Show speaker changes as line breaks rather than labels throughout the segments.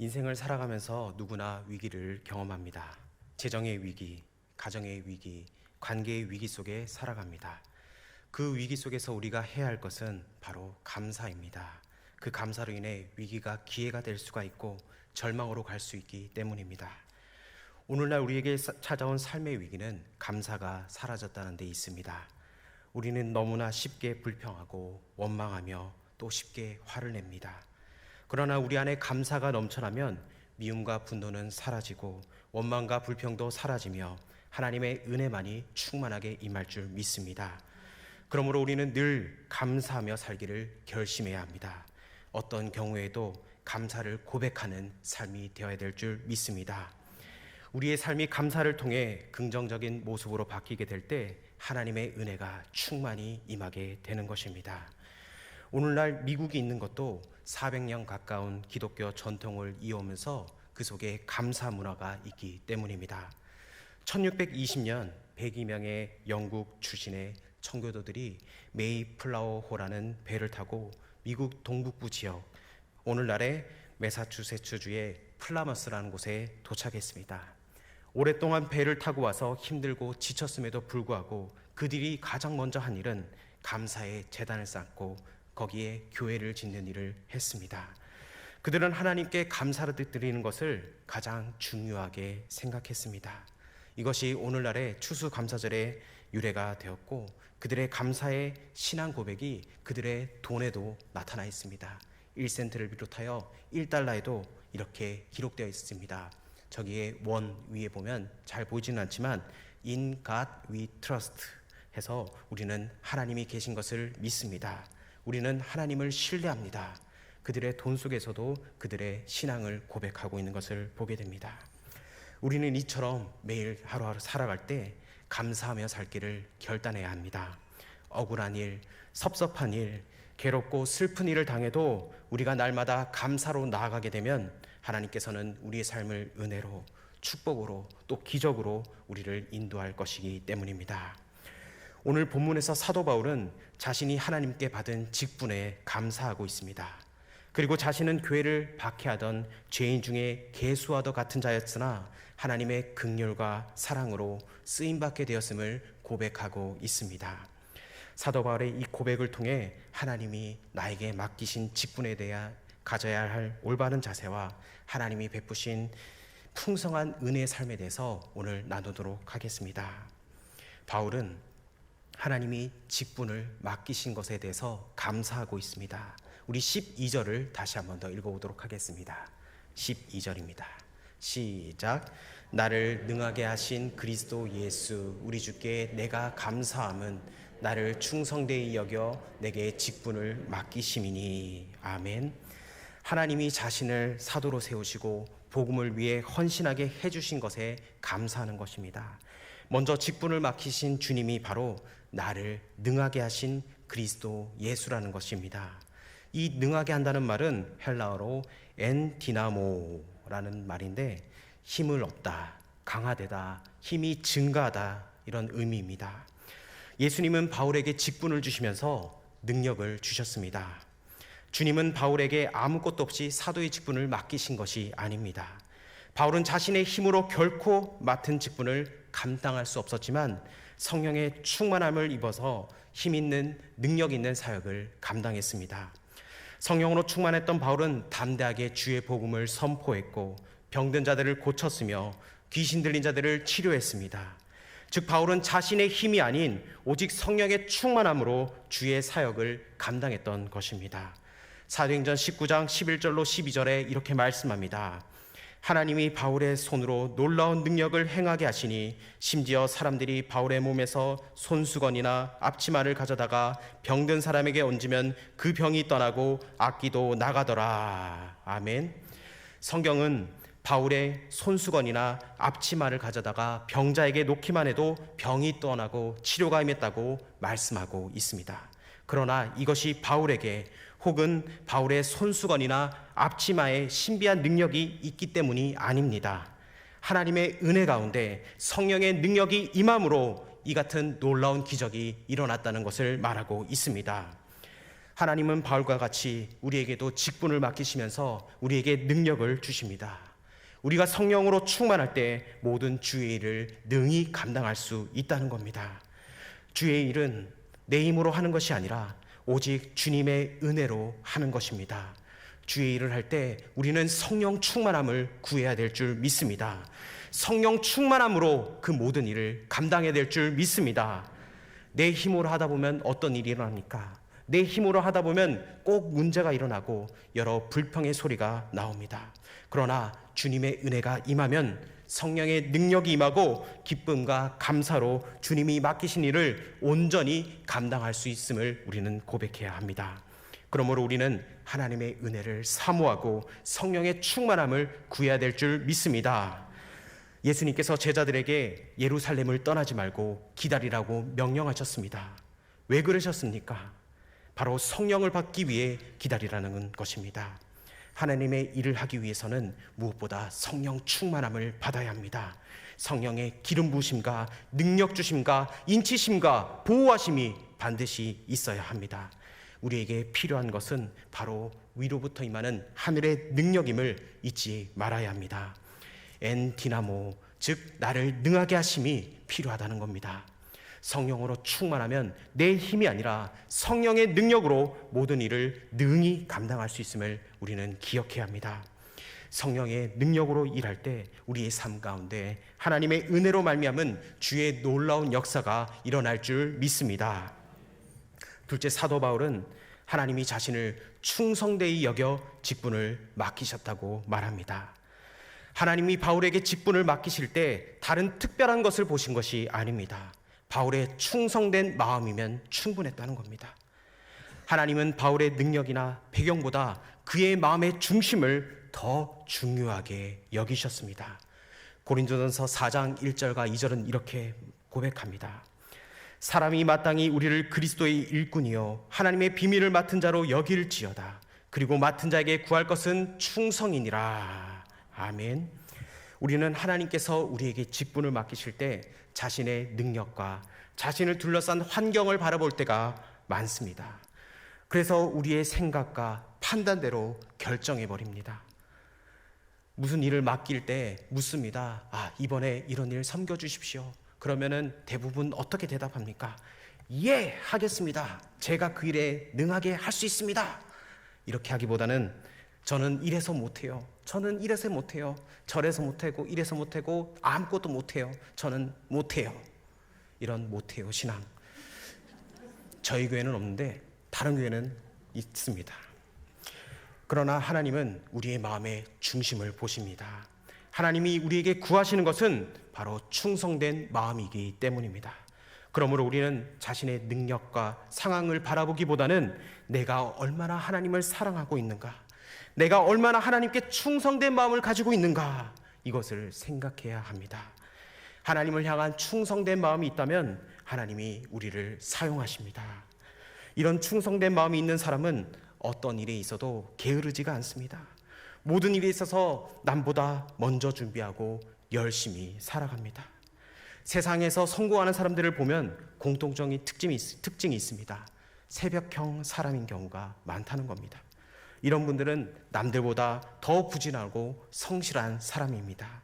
인생을 살아가면서 누구나 위기를 경험합니다. 재정의 위기, 가정의 위기, 관계의 위기 속에 살아갑니다. 그 위기 속에서 우리가 해야 할 것은 바로 감사입니다. 그 감사로 인해 위기가 기회가 될 수가 있고 절망으로 갈 수 있기 때문입니다. 오늘날 우리에게 찾아온 삶의 위기는 감사가 사라졌다는 데 있습니다. 우리는 너무나 쉽게 불평하고 원망하며 또 쉽게 화를 냅니다. 그러나 우리 안에 감사가 넘쳐나면 미움과 분노는 사라지고 원망과 불평도 사라지며 하나님의 은혜만이 충만하게 임할 줄 믿습니다. 그러므로 우리는 늘 감사하며 살기를 결심해야 합니다. 어떤 경우에도 감사를 고백하는 삶이 되어야 될 줄 믿습니다. 우리의 삶이 감사를 통해 긍정적인 모습으로 바뀌게 될 때 하나님의 은혜가 충만히 임하게 되는 것입니다. 오늘날 미국이 있는 것도 400년 가까운 기독교 전통을 이어오면서 그 속에 감사 문화가 있기 때문입니다. 1620년 102명의 영국 출신의 청교도들이 메이플라워호라는 배를 타고 미국 동북부 지역, 오늘날의 매사추세츠주의 플라머스라는 곳에 도착했습니다. 오랫동안 배를 타고 와서 힘들고 지쳤음에도 불구하고 그들이 가장 먼저 한 일은 감사의 제단을 쌓고 거기에 교회를 짓는 일을 했습니다. 그들은 하나님께 감사를 드리는 것을 가장 중요하게 생각했습니다. 이것이 오늘날의 추수감사절의 유래가 되었고 그들의 감사의 신앙 고백이 그들의 돈에도 나타나 있습니다. 1센트를 비롯하여 1달러에도 이렇게 기록되어 있습니다. 저기에 원 위에 보면 잘 보이지는 않지만 In God we trust 해서 우리는 하나님이 계신 것을 믿습니다. 우리는 하나님을 신뢰합니다. 그들의 돈 속에서도 그들의 신앙을 고백하고 있는 것을 보게 됩니다. 우리는 이처럼 매일 하루하루 살아갈 때 감사하며 살 길을 결단해야 합니다. 억울한 일, 섭섭한 일, 괴롭고 슬픈 일을 당해도 우리가 날마다 감사로 나아가게 되면 하나님께서는 우리의 삶을 은혜로, 축복으로, 또 기적으로 우리를 인도할 것이기 때문입니다. 오늘 본문에서 사도 바울은 자신이 하나님께 받은 직분에 감사하고 있습니다. 그리고 자신은 교회를 박해하던 죄인 중에 개수와도 같은 자였으나 하나님의 긍휼과 사랑으로 쓰임받게 되었음을 고백하고 있습니다. 사도 바울의 이 고백을 통해 하나님이 나에게 맡기신 직분에 대해 가져야 할 올바른 자세와 하나님이 베푸신 풍성한 은혜의 삶에 대해서 오늘 나누도록 하겠습니다. 바울은 하나님이 직분을 맡기신 것에 대해서 감사하고 있습니다. 우리 12절을 다시 한 번 더 읽어보도록 하겠습니다. 12절입니다. 시작. 나를 능하게 하신 그리스도 예수 우리 주께 내가 감사함은 나를 충성되이 여겨 내게 직분을 맡기심이니. 아멘. 하나님이 자신을 사도로 세우시고 복음을 위해 헌신하게 해주신 것에 감사하는 것입니다. 먼저 직분을 맡기신 주님이 바로 나를 능하게 하신 그리스도 예수라는 것입니다. 이 능하게 한다는 말은 헬라어로 엔디나모라는 말인데 힘을 얻다, 강화되다, 힘이 증가하다 이런 의미입니다. 예수님은 바울에게 직분을 주시면서 능력을 주셨습니다. 주님은 바울에게 아무것도 없이 사도의 직분을 맡기신 것이 아닙니다. 바울은 자신의 힘으로 결코 맡은 직분을 감당할 수 없었지만 성령의 충만함을 입어서 힘 있는 능력 있는 사역을 감당했습니다. 성령으로 충만했던 바울은 담대하게 주의 복음을 선포했고 병든 자들을 고쳤으며 귀신 들린 자들을 치료했습니다. 즉 바울은 자신의 힘이 아닌 오직 성령의 충만함으로 주의 사역을 감당했던 것입니다. 사도행전 19장 11절로 12절에 이렇게 말씀합니다. 하나님이 바울의 손으로 놀라운 능력을 행하게 하시니 심지어 사람들이 바울의 몸에서 손수건이나 앞치마를 가져다가 병든 사람에게 얹으면 그 병이 떠나고 악기도 나가더라. 아멘. 성경은 바울의 손수건이나 앞치마를 가져다가 병자에게 놓기만 해도 병이 떠나고 치료가 임했다고 말씀하고 있습니다. 그러나 이것이 바울에게 혹은 바울의 손수건이나 앞치마에 신비한 능력이 있기 때문이 아닙니다. 하나님의 은혜 가운데 성령의 능력이 임함으로 이 같은 놀라운 기적이 일어났다는 것을 말하고 있습니다. 하나님은 바울과 같이 우리에게도 직분을 맡기시면서 우리에게 능력을 주십니다. 우리가 성령으로 충만할 때 모든 주의 일을 능히 감당할 수 있다는 겁니다. 주의 일은 내 힘으로 하는 것이 아니라 오직 주님의 은혜로 하는 것입니다. 주의 일을 할 때 우리는 성령 충만함을 구해야 될 줄 믿습니다. 성령 충만함으로 그 모든 일을 감당해야 될 줄 믿습니다. 내 힘으로 하다 보면 어떤 일이 일어납니까? 내 힘으로 하다 보면 꼭 문제가 일어나고 여러 불평의 소리가 나옵니다. 그러나 주님의 은혜가 임하면 성령의 능력이 임하고 기쁨과 감사로 주님이 맡기신 일을 온전히 감당할 수 있음을 우리는 고백해야 합니다. 그러므로 우리는 하나님의 은혜를 사모하고 성령의 충만함을 구해야 될 줄 믿습니다. 예수님께서 제자들에게 예루살렘을 떠나지 말고 기다리라고 명령하셨습니다. 왜 그러셨습니까? 바로 성령을 받기 위해 기다리라는 것입니다. 하나님의 일을 하기 위해서는 무엇보다 성령 충만함을 받아야 합니다. 성령의 기름 부으심과 능력 주심과 인치심과 보호하심이 반드시 있어야 합니다. 우리에게 필요한 것은 바로 위로부터 임하는 하늘의 능력임을 잊지 말아야 합니다. 엔디나모, 즉 나를 능하게 하심이 필요하다는 겁니다. 성령으로 충만하면 내 힘이 아니라 성령의 능력으로 모든 일을 능히 감당할 수 있음을 우리는 기억해야 합니다. 성령의 능력으로 일할 때 우리의 삶 가운데 하나님의 은혜로 말미암은 주의 놀라운 역사가 일어날 줄 믿습니다. 둘째, 사도 바울은 하나님이 자신을 충성되이 여겨 직분을 맡기셨다고 말합니다. 하나님이 바울에게 직분을 맡기실 때 다른 특별한 것을 보신 것이 아닙니다. 바울의 충성된 마음이면 충분했다는 겁니다. 하나님은 바울의 능력이나 배경보다 그의 마음의 중심을 더 중요하게 여기셨습니다. 고린도전서 4장 1절과 2절은 이렇게 고백합니다. 사람이 마땅히 우리를 그리스도의 일꾼이요 하나님의 비밀을 맡은 자로 여길지어다. 그리고 맡은 자에게 구할 것은 충성이니라. 아멘. 우리는 하나님께서 우리에게 직분을 맡기실 때 자신의 능력과 자신을 둘러싼 환경을 바라볼 때가 많습니다. 그래서 우리의 생각과 판단대로 결정해버립니다. 무슨 일을 맡길 때 묻습니다. 이번에 이런 일 섬겨주십시오. 그러면은 대부분 어떻게 대답합니까? 예, 하겠습니다. 제가 그 일에 능하게 할 수 있습니다. 이렇게 하기보다는 저는 이래서 못해요. 저는 이래서 못해요. 저래서 못하고 이래서 못하고 아무것도 못해요. 저는 못해요. 이런 못해요 신앙. 저희 교회는 없는데 다른 교회는 있습니다. 그러나 하나님은 우리의 마음의 중심을 보십니다. 하나님이 우리에게 구하시는 것은 바로 충성된 마음이기 때문입니다. 그러므로 우리는 자신의 능력과 상황을 바라보기보다는 내가 얼마나 하나님을 사랑하고 있는가, 내가 얼마나 하나님께 충성된 마음을 가지고 있는가, 이것을 생각해야 합니다. 하나님을 향한 충성된 마음이 있다면 하나님이 우리를 사용하십니다. 이런 충성된 마음이 있는 사람은 어떤 일에 있어도 게으르지가 않습니다. 모든 일에 있어서 남보다 먼저 준비하고 열심히 살아갑니다. 세상에서 성공하는 사람들을 보면 공통적인 특징이 있습니다. 새벽형 사람인 경우가 많다는 겁니다. 이런 분들은 남들보다 더 부진하고 성실한 사람입니다.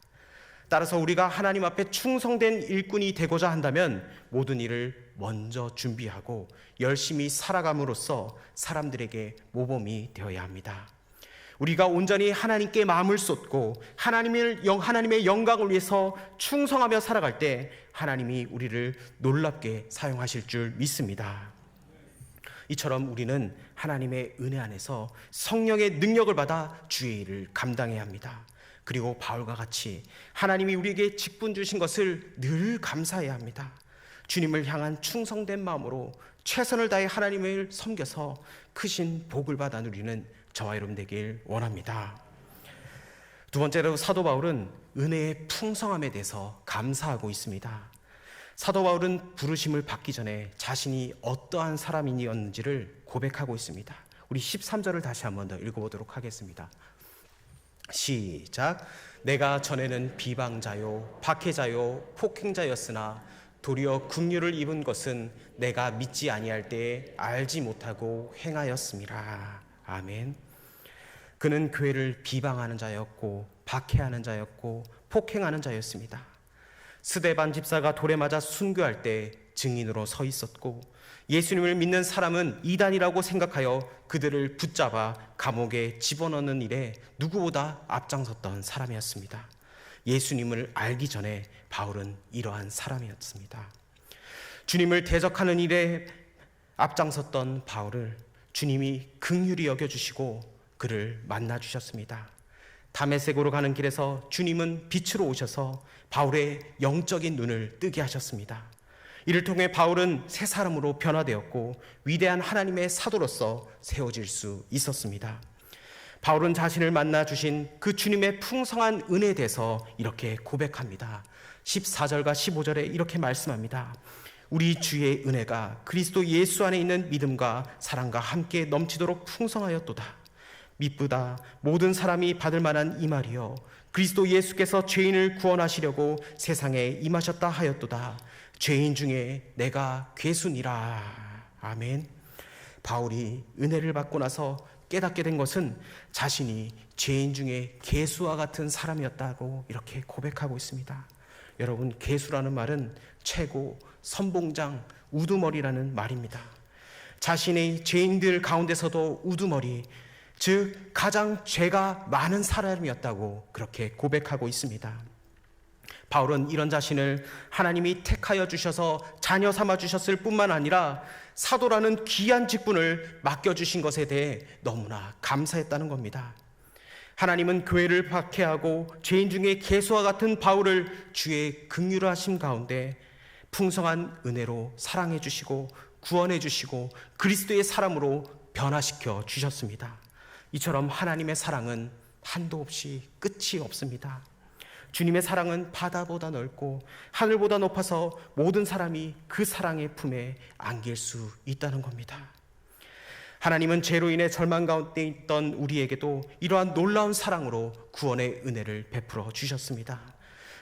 따라서 우리가 하나님 앞에 충성된 일꾼이 되고자 한다면 모든 일을 먼저 준비하고 열심히 살아감으로써 사람들에게 모범이 되어야 합니다. 우리가 온전히 하나님께 마음을 쏟고 하나님의 영광을 위해서 충성하며 살아갈 때 하나님이 우리를 놀랍게 사용하실 줄 믿습니다. 이처럼 우리는 하나님의 은혜 안에서 성령의 능력을 받아 주의 일을 감당해야 합니다. 그리고 바울과 같이 하나님이 우리에게 직분 주신 것을 늘 감사해야 합니다. 주님을 향한 충성된 마음으로 최선을 다해 하나님을 섬겨서 크신 복을 받아 누리는 저와 여러분 되길 원합니다. 두 번째로 사도 바울은 은혜의 풍성함에 대해서 감사하고 있습니다. 사도 바울은 부르심을 받기 전에 자신이 어떠한 사람이었는지를 고백하고 있습니다. 우리 13절을 다시 한번 더 읽어보도록 하겠습니다. 시작. 내가 전에는 비방자요 박해자요 폭행자였으나 도리어 긍휼을 입은 것은 내가 믿지 아니할 때에 알지 못하고 행하였음이라. 아멘. 그는 교회를 비방하는 자였고 박해하는 자였고 폭행하는 자였습니다. 스데반 집사가 돌에 맞아 순교할 때 증인으로 서 있었고, 예수님을 믿는 사람은 이단이라고 생각하여 그들을 붙잡아 감옥에 집어넣는 일에 누구보다 앞장섰던 사람이었습니다. 예수님을 알기 전에 바울은 이러한 사람이었습니다. 주님을 대적하는 일에 앞장섰던 바울을 주님이 긍휼히 여겨주시고 그를 만나주셨습니다. 다메섹으로 가는 길에서 주님은 빛으로 오셔서 바울의 영적인 눈을 뜨게 하셨습니다. 이를 통해 바울은 새 사람으로 변화되었고 위대한 하나님의 사도로서 세워질 수 있었습니다. 바울은 자신을 만나 주신 그 주님의 풍성한 은혜에 대해서 이렇게 고백합니다. 14절과 15절에 이렇게 말씀합니다. 우리 주의 은혜가 그리스도 예수 안에 있는 믿음과 사랑과 함께 넘치도록 풍성하였도다. 미쁘다 모든 사람이 받을 만한 이 말이요, 그리스도 예수께서 죄인을 구원하시려고 세상에 임하셨다 하였도다. 죄인 중에 내가 괴순이라. 아멘. 바울이 은혜를 받고 나서 깨닫게 된 것은 자신이 죄인 중에 괴수와 같은 사람이었다고 이렇게 고백하고 있습니다. 여러분, 괴수라는 말은 최고, 선봉장, 우두머리라는 말입니다. 자신의 죄인들 가운데서도 우두머리, 즉 가장 죄가 많은 사람이었다고 그렇게 고백하고 있습니다. 바울은 이런 자신을 하나님이 택하여 주셔서 자녀 삼아 주셨을 뿐만 아니라 사도라는 귀한 직분을 맡겨주신 것에 대해 너무나 감사했다는 겁니다. 하나님은 교회를 박해하고 죄인 중에 괴수와 같은 바울을 주의 긍휼하심 가운데 풍성한 은혜로 사랑해 주시고 구원해 주시고 그리스도의 사람으로 변화시켜 주셨습니다. 이처럼 하나님의 사랑은 한도 없이 끝이 없습니다. 주님의 사랑은 바다보다 넓고 하늘보다 높아서 모든 사람이 그 사랑의 품에 안길 수 있다는 겁니다. 하나님은 죄로 인해 절망 가운데 있던 우리에게도 이러한 놀라운 사랑으로 구원의 은혜를 베풀어 주셨습니다.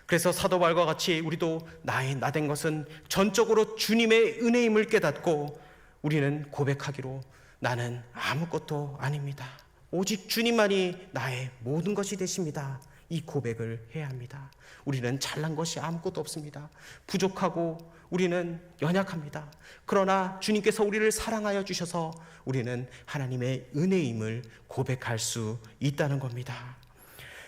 그래서 사도 바울과 같이 우리도 나의 나된 것은 전적으로 주님의 은혜임을 깨닫고 우리는 고백하기로, 나는 아무것도 아닙니다. 오직 주님만이 나의 모든 것이 되십니다. 이 고백을 해야 합니다. 우리는 잘난 것이 아무것도 없습니다. 부족하고 우리는 연약합니다. 그러나 주님께서 우리를 사랑하여 주셔서 우리는 하나님의 은혜임을 고백할 수 있다는 겁니다.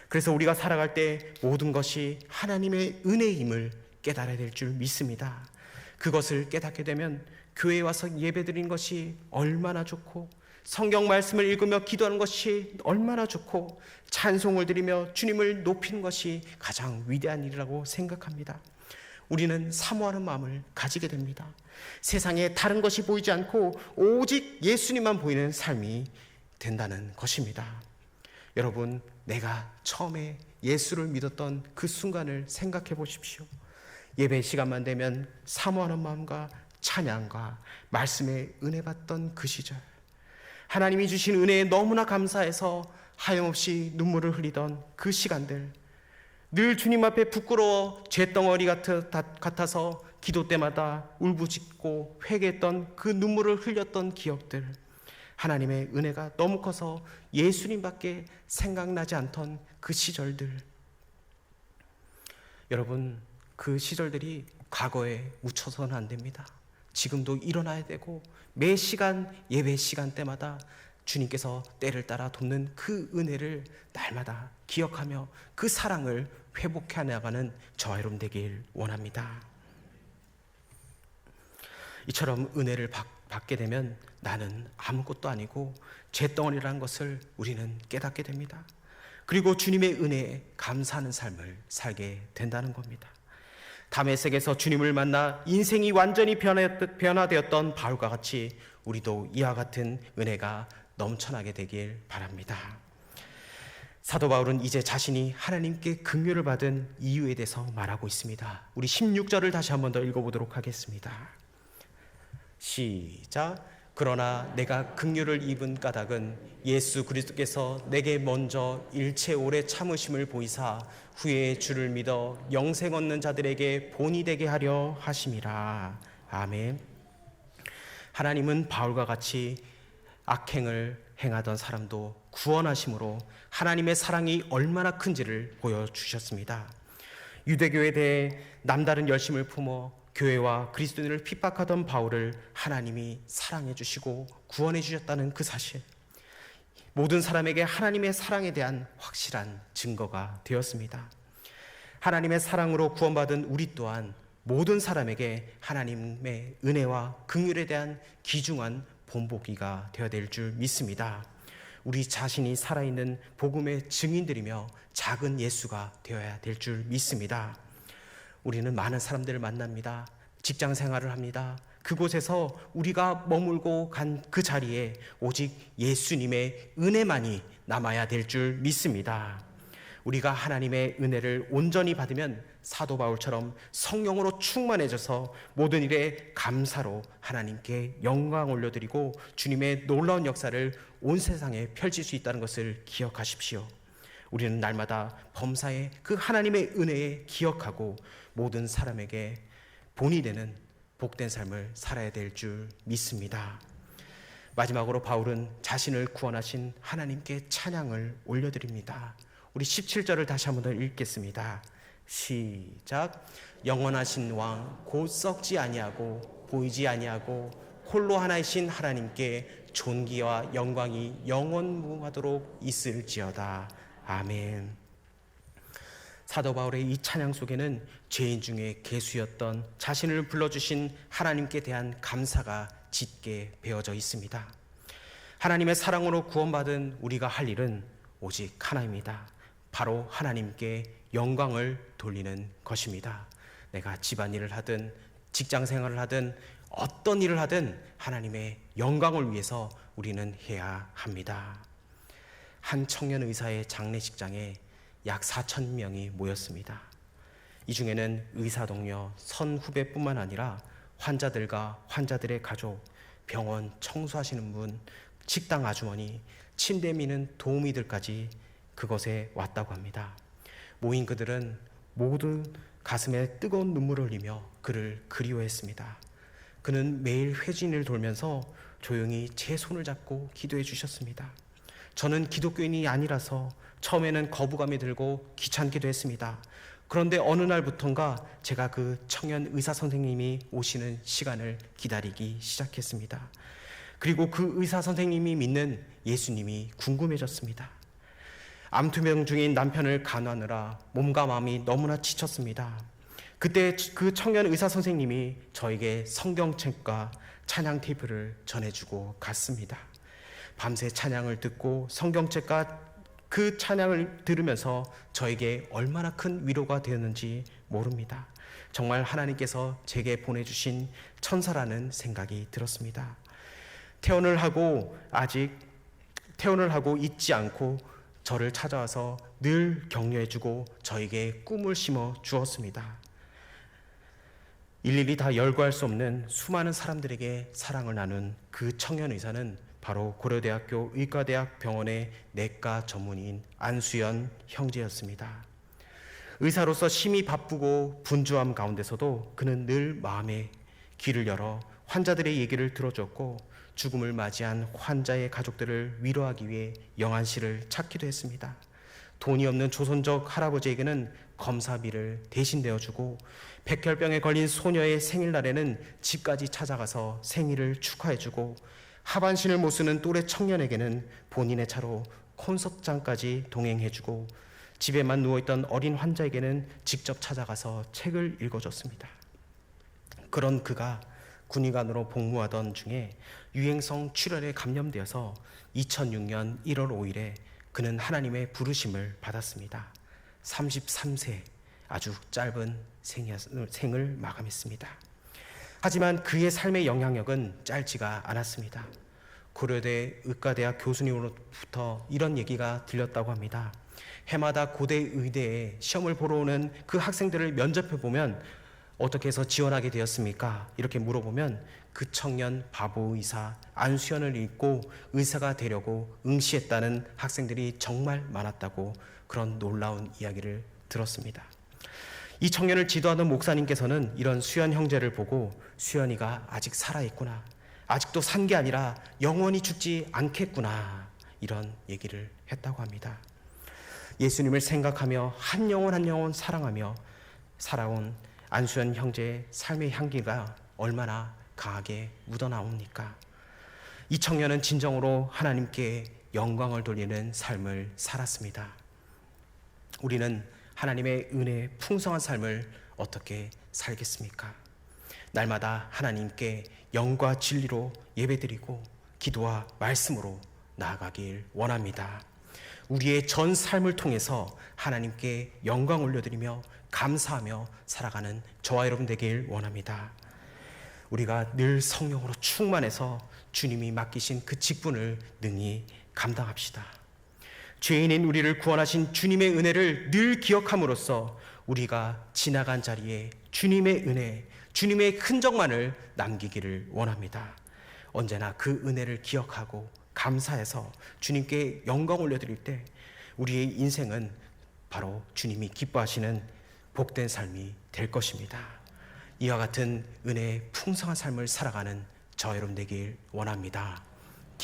그래서 우리가 살아갈 때 모든 것이 하나님의 은혜임을 깨달아야 될 줄 믿습니다. 그것을 깨닫게 되면 교회에 와서 예배드리는 것이 얼마나 좋고, 성경 말씀을 읽으며 기도하는 것이 얼마나 좋고, 찬송을 드리며 주님을 높이는 것이 가장 위대한 일이라고 생각합니다. 우리는 사모하는 마음을 가지게 됩니다. 세상에 다른 것이 보이지 않고 오직 예수님만 보이는 삶이 된다는 것입니다. 여러분, 내가 처음에 예수를 믿었던 그 순간을 생각해 보십시오. 예배 시간만 되면 사모하는 마음과 찬양과 말씀에 은혜 받던 그 시절, 하나님이 주신 은혜에 너무나 감사해서 하염없이 눈물을 흘리던 그 시간들, 늘 주님 앞에 부끄러워 잿덩어리 같아서 기도 때마다 울부짖고 회개했던 그 눈물을 흘렸던 기억들, 하나님의 은혜가 너무 커서 예수님밖에 생각나지 않던 그 시절들, 여러분, 그 시절들이 과거에 묻혀서는 안 됩니다. 지금도 일어나야 되고, 매 시간 예배 시간 때마다 주님께서 때를 따라 돕는 그 은혜를 날마다 기억하며 그 사랑을 회복해 나가는 저와 여러분 되길 원합니다. 이처럼 은혜를 받게 되면 나는 아무것도 아니고 잿덩어리라는 것을 우리는 깨닫게 됩니다. 그리고 주님의 은혜에 감사하는 삶을 살게 된다는 겁니다. 다메섹에서 주님을 만나 인생이 완전히 변화되었던 바울과 같이 우리도 이와 같은 은혜가 넘쳐나게 되길 바랍니다. 사도 바울은 이제 자신이 하나님께 긍휼을 받은 이유에 대해서 말하고 있습니다. 우리 16절을 다시 한 번 더 읽어보도록 하겠습니다. 시작. 그러나 내가 긍휼을 입은 까닭은 예수 그리스도께서 내게 먼저 일체 오래 참으심을 보이사 후에 주를 믿어 영생 얻는 자들에게 본이 되게 하려 하심이라. 아멘. 하나님은 바울과 같이 악행을 행하던 사람도 구원하심으로 하나님의 사랑이 얼마나 큰지를 보여주셨습니다. 유대교에 대해 남다른 열심을 품어 교회와 그리스도인을 핍박하던 바울을 하나님이 사랑해 주시고 구원해 주셨다는 그 사실, 모든 사람에게 하나님의 사랑에 대한 확실한 증거가 되었습니다. 하나님의 사랑으로 구원받은 우리 또한 모든 사람에게 하나님의 은혜와 긍휼에 대한 귀중한 본보기가 되어야 될 줄 믿습니다. 우리 자신이 살아있는 복음의 증인들이며 작은 예수가 되어야 될 줄 믿습니다. 우리는 많은 사람들을 만납니다. 직장 생활을 합니다. 그곳에서 우리가 머물고 간 그 자리에 오직 예수님의 은혜만이 남아야 될 줄 믿습니다. 우리가 하나님의 은혜를 온전히 받으면 사도 바울처럼 성령으로 충만해져서 모든 일에 감사로 하나님께 영광 올려드리고 주님의 놀라운 역사를 온 세상에 펼칠 수 있다는 것을 기억하십시오. 우리는 날마다 범사에 그 하나님의 은혜에 기억하고 모든 사람에게 본이 되는 복된 삶을 살아야 될 줄 믿습니다. 마지막으로 바울은 자신을 구원하신 하나님께 찬양을 올려드립니다. 우리 17절을 다시 한번 더 읽겠습니다. 시작. 영원하신 왕 곧 썩지 아니하고 보이지 아니하고 홀로 하나이신 하나님께 존귀와 영광이 영원무하도록 있을지어다. 아멘. 사도 바울의 이 찬양 속에는 죄인 중에 괴수였던 자신을 불러주신 하나님께 대한 감사가 짙게 배어져 있습니다. 하나님의 사랑으로 구원받은 우리가 할 일은 오직 하나입니다. 바로 하나님께 영광을 돌리는 것입니다. 내가 집안일을 하든 직장 생활을 하든 어떤 일을 하든 하나님의 영광을 위해서 우리는 해야 합니다. 한 청년 의사의 장례식장에 약 4,000명이 모였습니다. 이 중에는 의사 동료, 선후배뿐만 아니라 환자들과 환자들의 가족, 병원 청소하시는 분, 식당 아주머니, 침대 미는 도우미들까지 그것에 왔다고 합니다. 모인 그들은 모두 가슴에 뜨거운 눈물을 흘리며 그를 그리워했습니다. 그는 매일 회진을 돌면서 조용히 제 손을 잡고 기도해 주셨습니다. 저는 기독교인이 아니라서 처음에는 거부감이 들고 귀찮기도 했습니다. 그런데 어느 날부턴가 제가 그 청년 의사 선생님이 오시는 시간을 기다리기 시작했습니다. 그리고 그 의사 선생님이 믿는 예수님이 궁금해졌습니다. 암투병 중인 남편을 간호하느라 몸과 마음이 너무나 지쳤습니다. 그때 그 청년 의사 선생님이 저에게 성경책과 찬양 테이프를 전해주고 갔습니다. 밤새 찬양을 듣고 성경책과 그 찬양을 들으면서 저에게 얼마나 큰 위로가 되었는지 모릅니다. 정말 하나님께서 제게 보내주신 천사라는 생각이 들었습니다. 퇴원을 하고 잊지 않고 저를 찾아와서 늘 격려해주고 저에게 꿈을 심어 주었습니다. 일일이 다 열거할 수 없는 수많은 사람들에게 사랑을 나눈 그 청년 의사는 바로 고려대학교 의과대학 병원의 내과 전문의인 안수연 형제였습니다. 의사로서 심히 바쁘고 분주함 가운데서도 그는 늘 마음의 귀를 열어 환자들의 얘기를 들어줬고 죽음을 맞이한 환자의 가족들을 위로하기 위해 영안실을 찾기도 했습니다. 돈이 없는 조선족 할아버지에게는 검사비를 대신 내어주고 백혈병에 걸린 소녀의 생일날에는 집까지 찾아가서 생일을 축하해주고 하반신을 못 쓰는 또래 청년에게는 본인의 차로 콘서트장까지 동행해주고 집에만 누워있던 어린 환자에게는 직접 찾아가서 책을 읽어줬습니다. 그런 그가 군의관으로 복무하던 중에 유행성 출혈에 감염되어서 2006년 1월 5일에 그는 하나님의 부르심을 받았습니다. 33세 아주 짧은 생을 마감했습니다. 하지만 그의 삶의 영향력은 짧지가 않았습니다. 고려대 의과대학 교수님으로부터 이런 얘기가 들렸다고 합니다. 해마다 고대 의대에 시험을 보러 오는 그 학생들을 면접해 보면 어떻게 해서 지원하게 되었습니까? 이렇게 물어보면 그 청년 바보 의사 안수연을 잊고 의사가 되려고 응시했다는 학생들이 정말 많았다고 그런 놀라운 이야기를 들었습니다. 이 청년을 지도하던 목사님께서는 이런 수연 형제를 보고 수연이가 아직 살아있구나, 아직도 산 게 아니라 영원히 죽지 않겠구나, 이런 얘기를 했다고 합니다. 예수님을 생각하며 한 영혼 한 영혼 사랑하며 살아온 안수연 형제의 삶의 향기가 얼마나 강하게 묻어나옵니까? 이 청년은 진정으로 하나님께 영광을 돌리는 삶을 살았습니다. 우리는 하나님의 은혜의 풍성한 삶을 어떻게 살겠습니까? 날마다 하나님께 영과 진리로 예배드리고 기도와 말씀으로 나아가길 원합니다. 우리의 전 삶을 통해서 하나님께 영광 올려드리며 감사하며 살아가는 저와 여러분 되길 원합니다. 우리가 늘 성령으로 충만해서 주님이 맡기신 그 직분을 능히 감당합시다. 죄인인 우리를 구원하신 주님의 은혜를 늘 기억함으로써 우리가 지나간 자리에 주님의 은혜, 주님의 흔적만을 남기기를 원합니다. 언제나 그 은혜를 기억하고 감사해서 주님께 영광 올려드릴 때 우리의 인생은 바로 주님이 기뻐하시는 복된 삶이 될 것입니다. 이와 같은 은혜의 풍성한 삶을 살아가는 저 여러분 되길 원합니다.